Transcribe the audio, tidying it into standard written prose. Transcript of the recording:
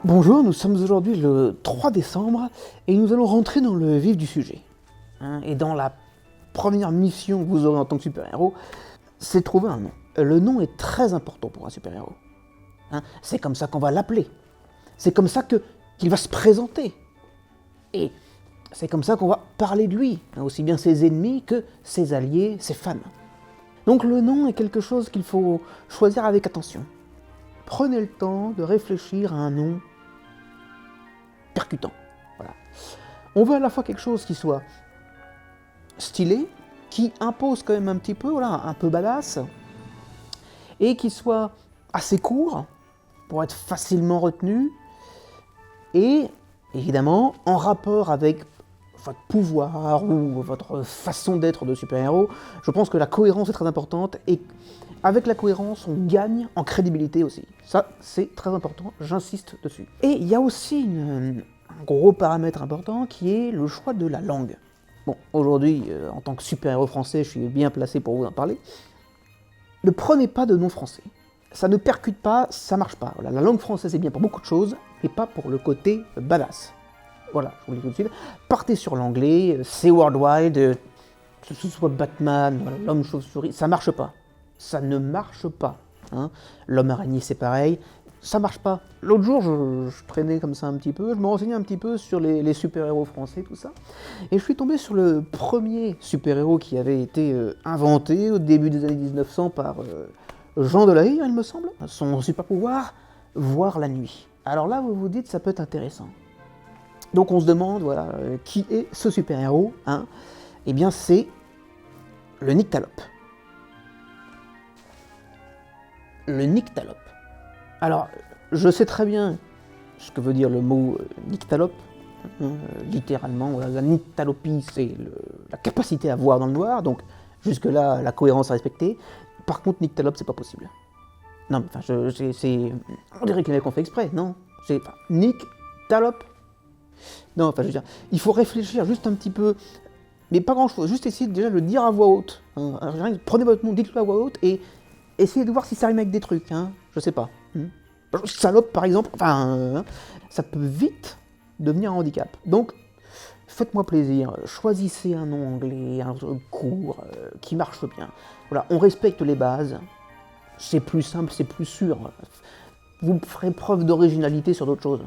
Bonjour, nous sommes aujourd'hui le 3 décembre et nous allons rentrer dans le vif du sujet. Et dans la première mission que vous aurez en tant que super-héros, c'est trouver un nom. Le nom est très important pour un super-héros. C'est comme ça qu'on va l'appeler. C'est comme ça qu'il va se présenter. Et c'est comme ça qu'on va parler de lui, aussi bien ses ennemis que ses alliés, ses fans. Donc le nom est quelque chose qu'il faut choisir avec attention. Prenez le temps de réfléchir à un nom percutant. Voilà. On veut à la fois quelque chose qui soit stylé, qui impose quand même un petit peu, voilà, un peu badass, et qui soit assez court pour être facilement retenu, et évidemment en rapport avec votre pouvoir ou votre façon d'être de super-héros. Je pense que la cohérence est très importante, et avec la cohérence, on gagne en crédibilité aussi. Ça, c'est très important, j'insiste dessus. Et il y a aussi un gros paramètre important qui est le choix de la langue. Bon, aujourd'hui, en tant que super-héros français, je suis bien placé pour vous en parler. Ne prenez pas de nom français. Ça ne percute pas, ça marche pas. Voilà, la langue française est bien pour beaucoup de choses, mais pas pour le côté badass. Voilà, je vous le dis tout de suite. Partez sur l'anglais, c'est worldwide, que ce soit Batman, voilà, l'homme chauve-souris, ça marche pas. Ça ne marche pas. L'homme araignée, c'est pareil. Ça marche pas. L'autre jour, je traînais comme ça un petit peu, je me renseignais un petit peu sur les super-héros français, tout ça, et je suis tombé sur le premier super-héros qui avait été inventé au début des années 1900 par Jean Delahaye, il me semble. Son super-pouvoir, voir la nuit. Alors là, vous vous dites, ça peut être intéressant. Donc on se demande, voilà, qui est ce super-héros, Eh bien, c'est le Nyctalope. Le Nyctalope. Alors, je sais très bien ce que veut dire le mot Nyctalope. Littéralement, voilà, la nyctalopie, c'est la capacité à voir dans le noir, donc jusque-là, la cohérence à respecter. Par contre, Nyctalope, c'est pas possible. Non, mais enfin, on dirait que les mecs ont fait exprès, non? C'est Nyctalope. Non, enfin, je veux dire, il faut réfléchir juste un petit peu, mais pas grand-chose, juste essayer de déjà le dire à voix haute. Prenez votre nom, dites-le à voix haute, et essayez de voir si ça rime avec des trucs, je sais pas. Salope, par exemple, enfin, ça peut vite devenir un handicap. Donc, faites-moi plaisir, choisissez un nom anglais, un truc court, qui marche bien. Voilà, on respecte les bases, c'est plus simple, c'est plus sûr. Vous ferez preuve d'originalité sur d'autres choses.